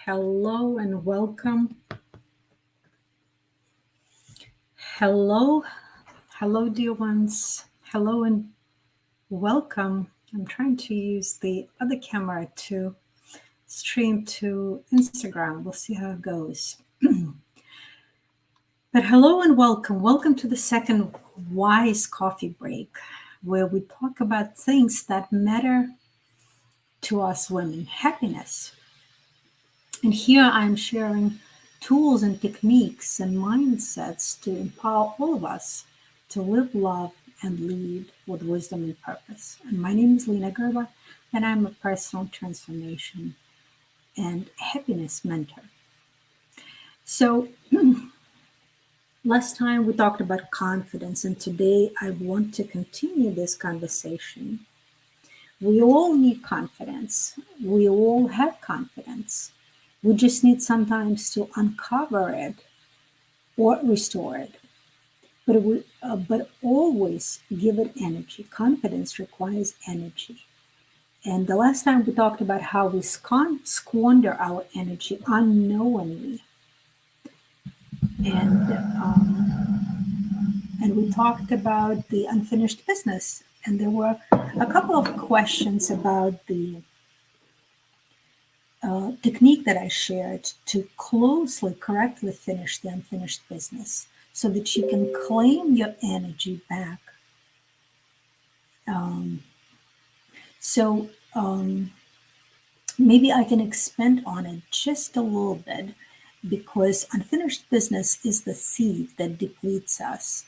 Hello and welcome. Hello, hello, dear ones. Hello and welcome. I'm trying to use the other camera to stream to Instagram. We'll see how it goes. But hello and welcome. Welcome to the second Wise Coffee Break, where we talk about things that matter to us women happiness. And here I'm sharing tools and techniques and mindsets to empower all of us to live, love, and lead with wisdom and purpose. And my name is Lena Gerba, and I'm a personal transformation and happiness mentor. So, last time we talked about confidence, and today I want to continue this conversation. We all need confidence, we all have confidence. We just need sometimes to uncover it or restore it. But always give it energy. Confidence requires energy. And the last time we talked about how we squander our energy unknowingly, and and we talked about the unfinished business. And there were a couple of questions about the technique that I shared to closely, correctly finish the unfinished business so that you can claim your energy back. Um, so maybe I can expand on it just a little bit because unfinished business is the seed that depletes us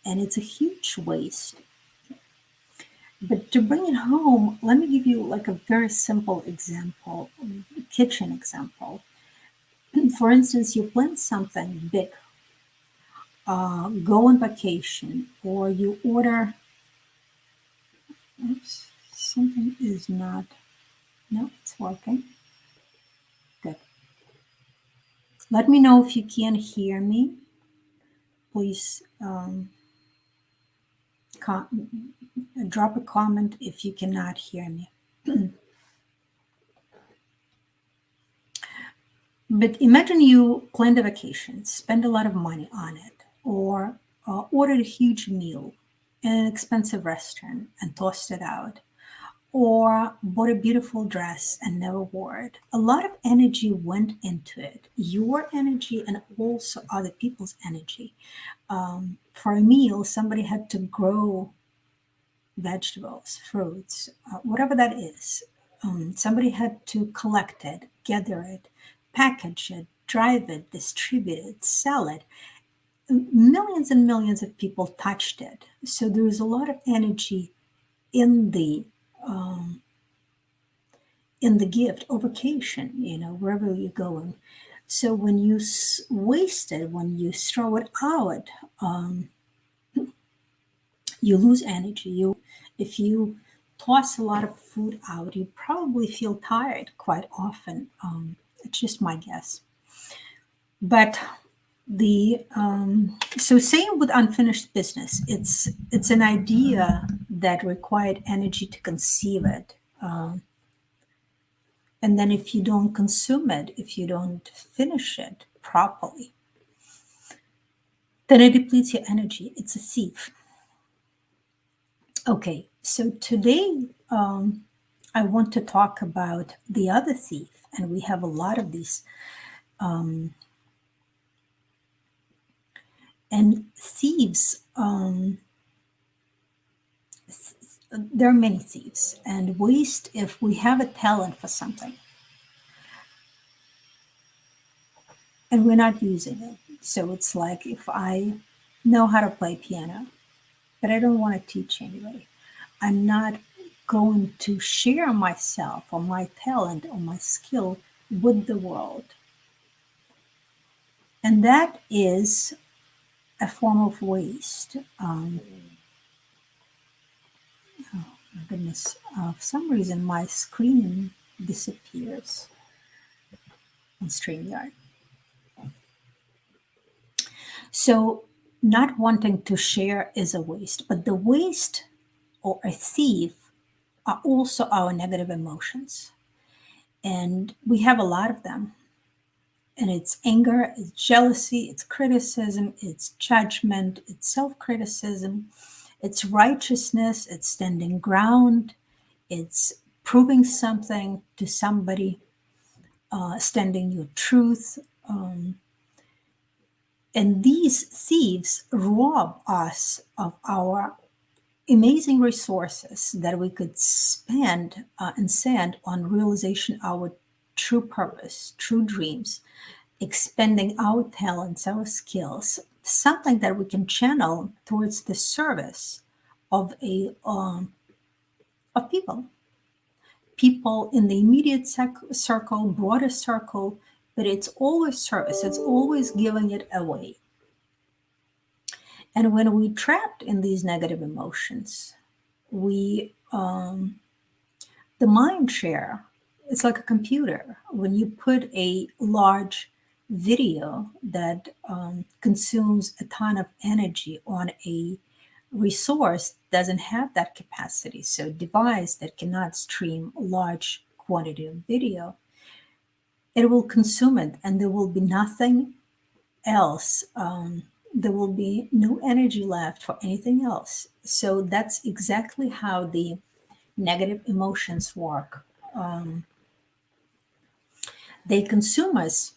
and it's a huge waste. But to bring it home, let me give you like a very simple example, kitchen example. For instance, you plan something big, go on vacation, or you order. Oops, something is not. No, it's working. Good. Let me know if you can hear me. Please drop a comment if you cannot hear me. But imagine you planned a vacation, spend a lot of money on it, or ordered a huge meal in an expensive restaurant and tossed it out, or bought a beautiful dress and never wore it. A lot of energy went into it, your energy and also other people's energy. For a meal, somebody had to grow vegetables, fruits, whatever that is. Somebody had to collect it, gather it, package it, drive it, distribute it, sell it. Millions and millions of people touched it. So there is a lot of energy in the um, in the gift or vacation, wherever you're going. So when you waste it, when you throw it out, you lose energy. If you toss a lot of food out, you probably feel tired quite often. It's just my guess. But the so same with unfinished business. It's an idea that required energy to conceive it. And then if you don't consume it, if you don't finish it properly, then it depletes your energy. It's a thief. Okay, so today I want to talk about the other thief, and we have a lot of these. Um, and thieves, there are many thieves, and waste if we have a talent for something and we're not using it. So it's like if I know how to play piano, but I don't want to teach anybody, I'm not going to share myself or my talent or my skill with the world. And that is a form of waste. Oh my goodness, for some reason my screen disappears on StreamYard. So, not wanting to share is a waste, but the waste or a thief are also our negative emotions. And we have a lot of them. And it's anger, it's jealousy, it's criticism, it's judgment, it's self criticism, it's righteousness, it's standing ground, it's proving something to somebody, standing your truth. And these thieves rob us of our amazing resources that we could spend and send on realization our true purpose, true dreams, expending our talents, our skills, something that we can channel towards the service of a of people in the immediate circle, broader circle, but it's always service. It's always giving it away. And when we trapped in these negative emotions, we the mind share, it's like a computer. When you put a large video that consumes a ton of energy on a resource doesn't have that capacity. So a device that cannot stream a large quantity of video, it will consume it and there will be nothing else. There will be no energy left for anything else. So that's exactly how the negative emotions work. They consume us,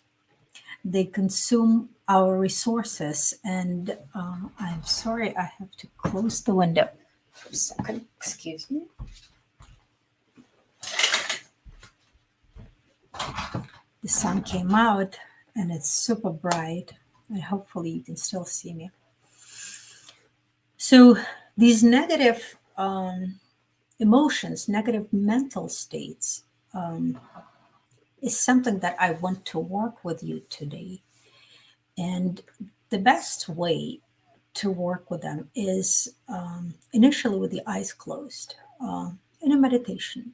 they consume our resources. And I'm sorry, I have to close the window for a second. Excuse me. The sun came out and it's super bright, and hopefully you can still see me. So, these negative emotions, negative mental states, is something that I want to work with you today. And the best way to work with them is initially with the eyes closed in a meditation.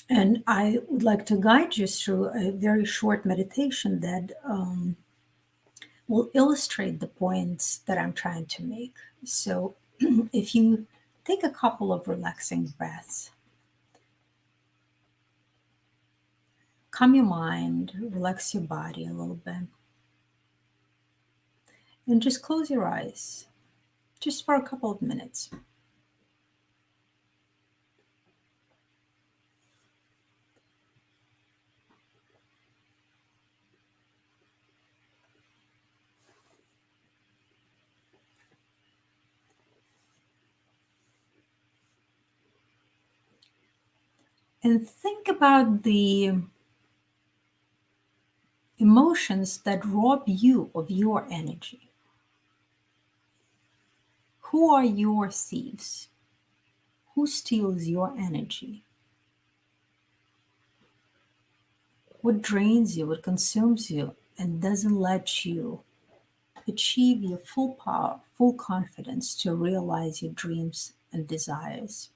And I would like to guide you through a very short meditation that will illustrate the points that I'm trying to make. So if you take a couple of relaxing breaths, calm your mind, relax your body a little bit, and just close your eyes just for a couple of minutes. And think about the emotions that rob you of your energy. Who are your thieves? Who steals your energy? What drains you, what consumes you, and doesn't let you achieve your full power, full confidence to realize your dreams and desires?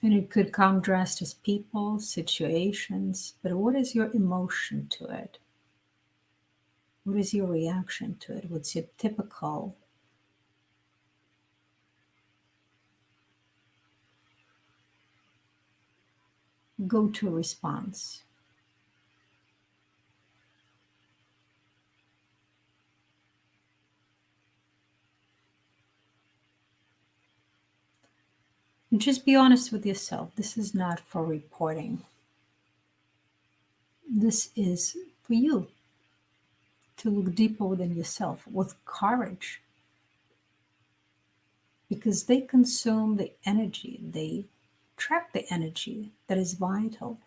And it could come dressed as people, situations, but what is your emotion to it? What is your reaction to it? What's your typical go to response? And just be honest with yourself. This is not for reporting, this is for you to look deeper within yourself with courage, because they consume the energy, they trap the energy that is vital.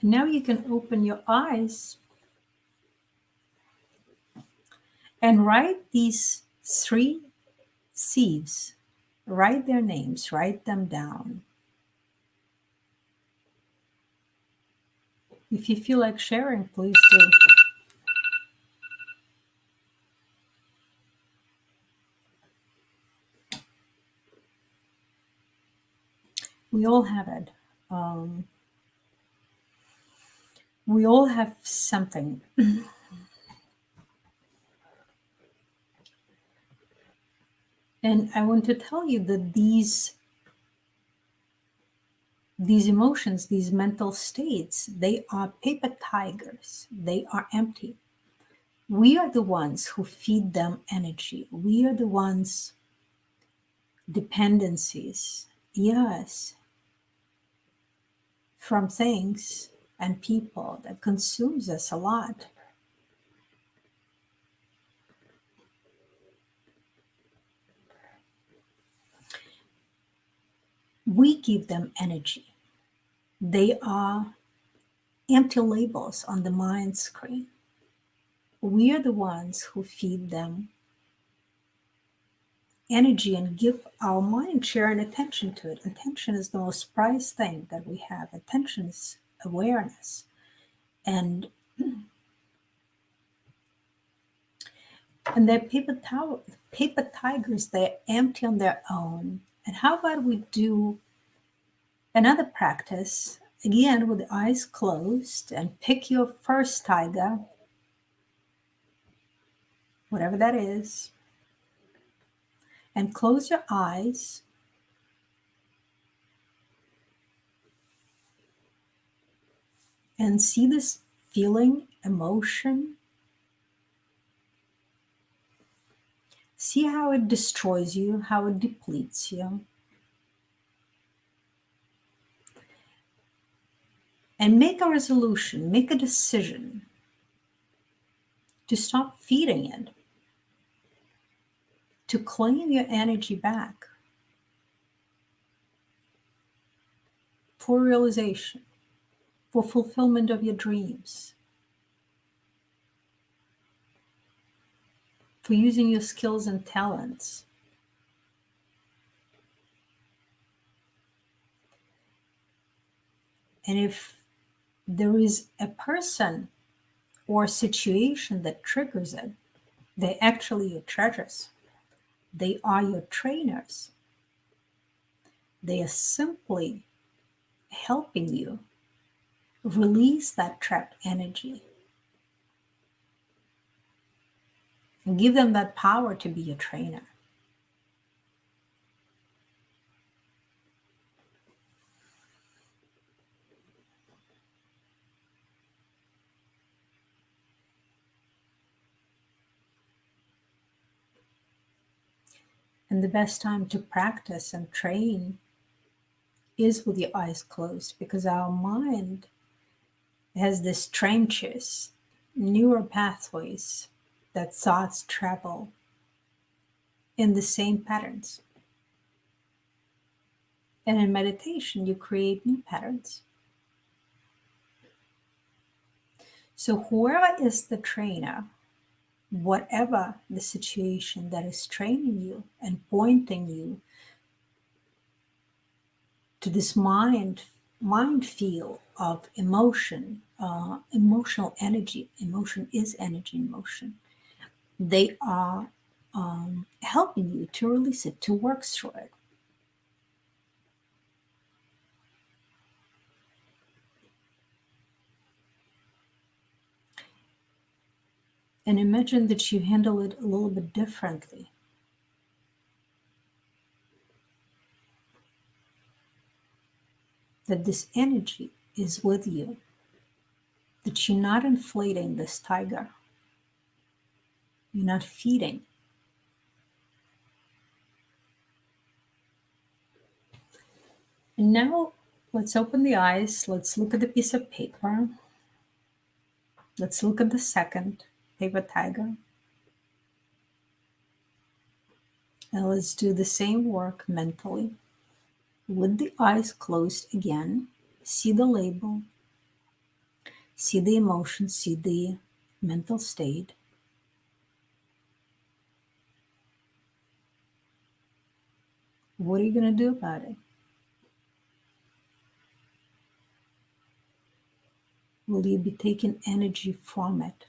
And now you can open your eyes and write these three thieves. Write their names, write them down. If you feel like sharing, please do. We all have it. Um, we all have something. And I want to tell you that these emotions, these mental states, they are paper tigers. They are empty. We are the ones who feed them energy. We are the ones, dependencies, yes, from things and people that consumes us a lot. We give them energy. They are empty labels on the mind screen. We are the ones who feed them energy and give our mind share and attention to it. Attention is the most prized thing that we have. Attention is awareness. And they're paper tigers, they're empty on their own. And how about we do another practice, again with the eyes closed, and pick your first tiger, whatever that is, and close your eyes and see this feeling, emotion. See how it destroys you, how it depletes you. And make a resolution, make a decision to stop feeding it, to claim your energy back for realization, for fulfillment of your dreams, for using your skills and talents. And if there is a person or situation that triggers it, they're actually your treasures. They are your trainers. They are simply helping you release that trapped energy and give them that power to be your trainer. And the best time to practice and train is with your eyes closed, because our mind has these trenches, neural pathways that thoughts travel in the same patterns. And in meditation, you create new patterns. So, whoever is the trainer, whatever the situation that is training you and pointing you to this mind field of emotion, emotional energy. Emotion is energy in motion. They are helping you to release it, to work through it. And imagine that you handle it a little bit differently. That this energy is with you, that you're not inflating this tiger, you're not feeding. And now let's open the eyes, let's look at the piece of paper, let's look at the second paper tiger, and let's do the same work mentally. With the eyes closed again, see the label, see the emotion, see the mental state. What are you going to do about it? Will you be taking energy from it?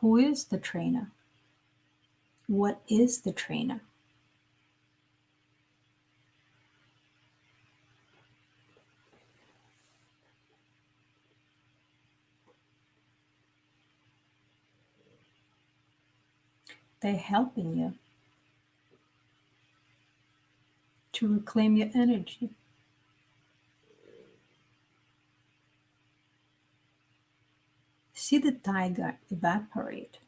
Who is the trainer? What is the trainer? They're helping you to reclaim your energy. See the tiger evaporate.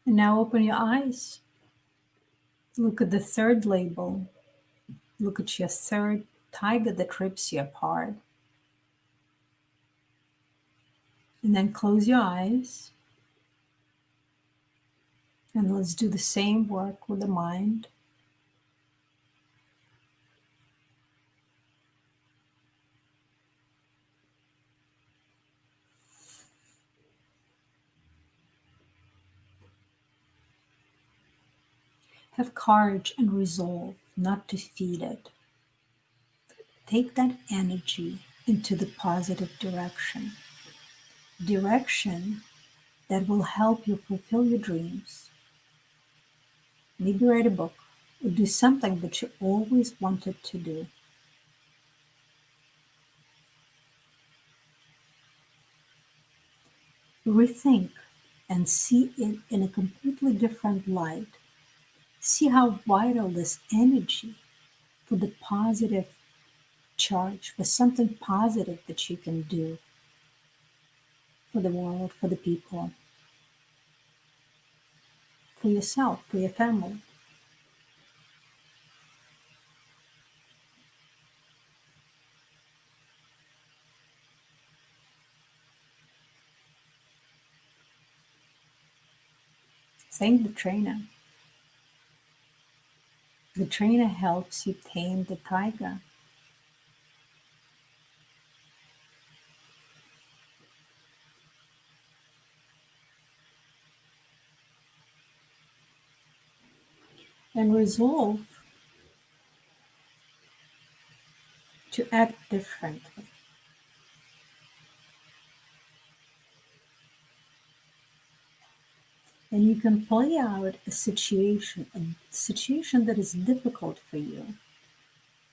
And now open your eyes. Look at the third label. Look at your third tiger that rips you apart. And then close your eyes. And let's do the same work with the mind. Have courage and resolve not to feed it. Take that energy into the positive direction. Direction that will help you fulfill your dreams. Maybe write a book or do something that you always wanted to do. Rethink and see it in a completely different light. See how vital this energy for the positive charge, for something positive that you can do for the world, for the people, for yourself, for your family. Thank the trainer. The trainer helps you tame the tiger. And resolve to act differently. And you can play out a situation that is difficult for you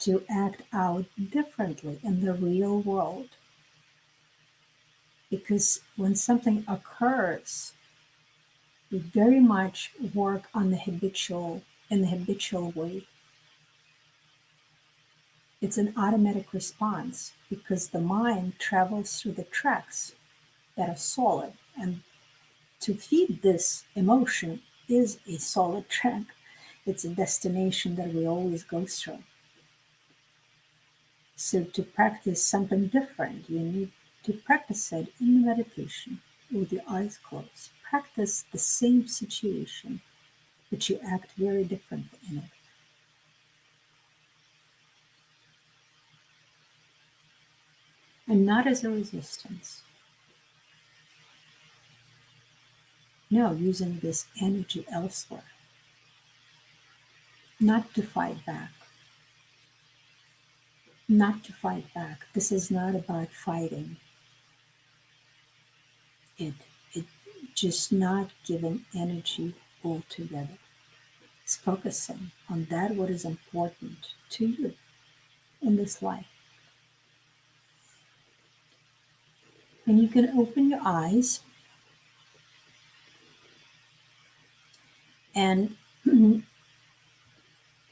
to act out differently in the real world. Because when something occurs, we very much work on in the habitual way. It's an automatic response because the mind travels through the tracks that are solid. And to feed this emotion is a solid track. It's a destination that we always go through. So to practice something different, you need to practice it in meditation with your eyes closed. Practice the same situation, but you act very differently in it. And not as a resistance. No, using this energy elsewhere, not to fight back. Not to fight back. This is not about fighting it. It just not giving energy altogether. It's focusing on that what is important to you in this life. And you can open your eyes and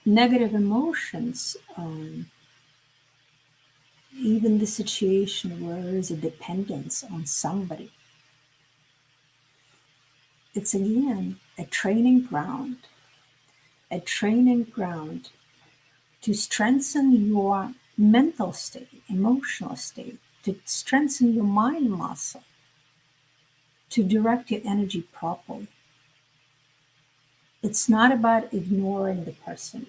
negative emotions, even the situation where there is a dependence on somebody, it's again a training ground to strengthen your mental state, emotional state, to strengthen your mind muscle, to direct your energy properly. It's not about ignoring the person,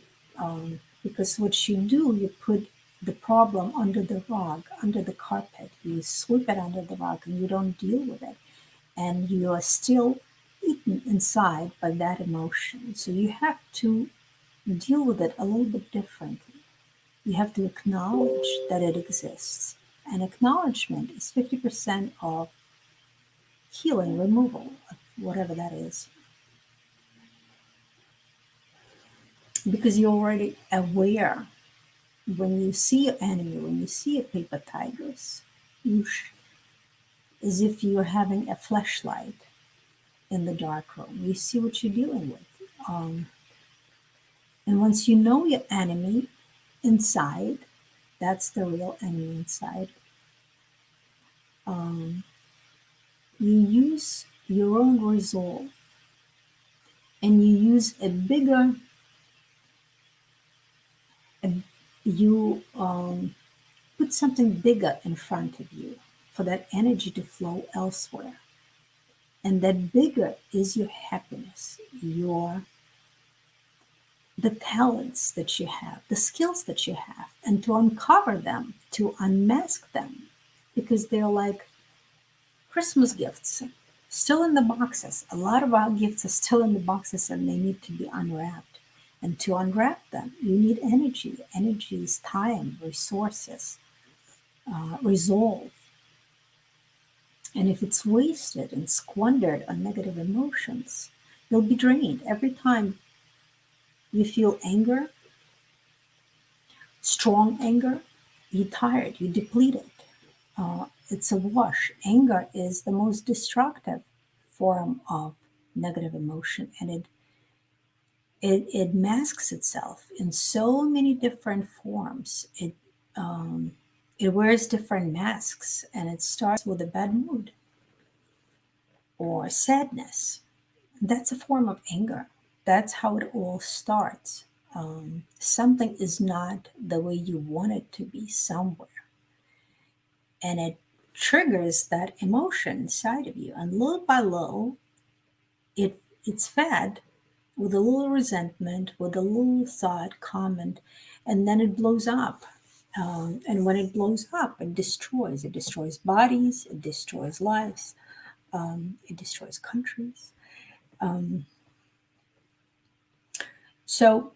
because what you do, you put the problem under the rug, under the carpet, you sweep it under the rug and you don't deal with it. And you are still eaten inside by that emotion. So you have to deal with it a little bit differently. You have to acknowledge that it exists. And acknowledgement is 50% of healing, removal of whatever that is. Because you're already aware when you see your enemy, when you see a paper tigers, as if you're having a flashlight in the dark room. You see what you're dealing with. Um, and once you know your enemy inside, that's the real enemy inside. Um, you use your own resolve and you use a, you put something bigger in front of you for that energy to flow elsewhere. And that bigger is your happiness, your the talents that you have, the skills that you have, and to uncover them, to unmask them, because they're like Christmas gifts, still in the boxes. A lot of our gifts are still in the boxes and they need to be unwrapped. And to unwrap them, you need energy. Energy is time, resources, resolve. And if it's wasted and squandered on negative emotions, you'll be drained. Every time you feel anger, strong anger, you're tired, you're depleted. It's a wash. Anger is the most destructive form of negative emotion, and it masks itself in so many different forms. Um, it wears different masks, and it starts with a bad mood or sadness. That's a form of anger. That's how it all starts. Something is not the way you want it to be somewhere, and it triggers that emotion inside of you. And little by little, it's fed with a little resentment, with a little thought, comment, and then it blows up. And when it blows up, it destroys. It destroys bodies, it destroys lives, it destroys countries. Um, so,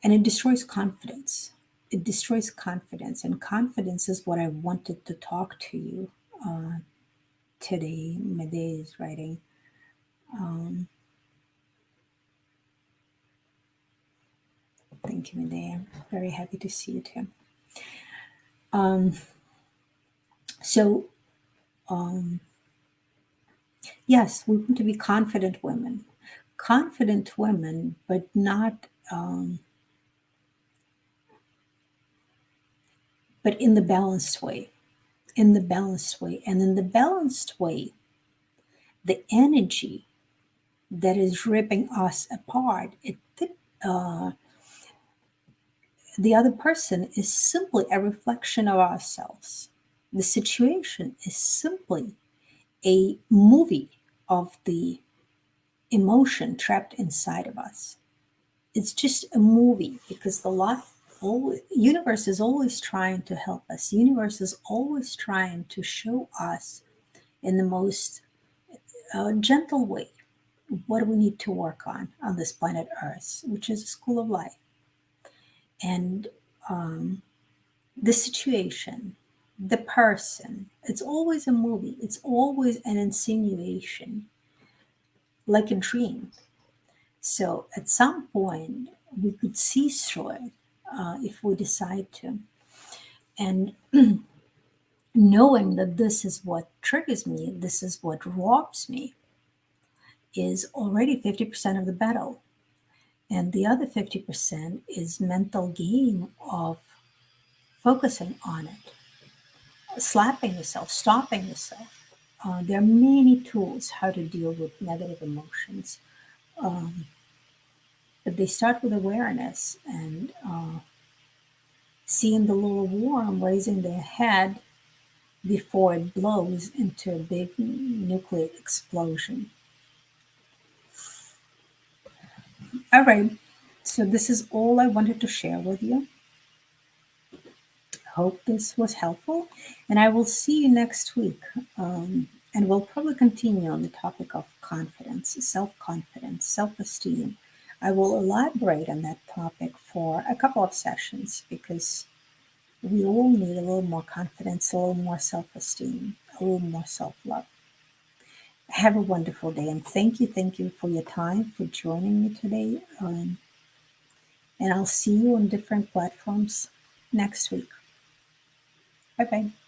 and it destroys confidence. It destroys confidence, and confidence is what I wanted to talk to you uh, today. Medea is writing. Um, Thank you, Medea. Very happy to see you too. Um, so, um, yes, we want to be confident women, but not, but in the balanced way, in the balanced way. And in the balanced way, the energy that is ripping us apart, uh, the other person is simply a reflection of ourselves. The situation is simply a movie of the emotion trapped inside of us. It's just a movie because the life universe is always trying to help us. The universe is always trying to show us in the most gentle way what we need to work on this planet Earth, which is a school of life. And um, the situation, the person, it's always a movie. It's always an insinuation, like a dream. So at some point, we could see through it if we decide to. And knowing that this is what triggers me, this is what robs me, is already 50% of the battle. And the other 50% is mental game of focusing on it, slapping yourself, stopping yourself. There are many tools how to deal with negative emotions, um, but they start with awareness and seeing the little worm raising their head before it blows into a big nuclear explosion. All right, so this is all I wanted to share with you. Hope this was helpful, and I will see you next week. And we'll probably continue on the topic of confidence, self esteem. I will elaborate on that topic for a couple of sessions because We all need a little more confidence, a little more self esteem, a little more self love. Have a wonderful day and thank you for your time, for joining me today. And I'll see you on different platforms next week. Bye bye.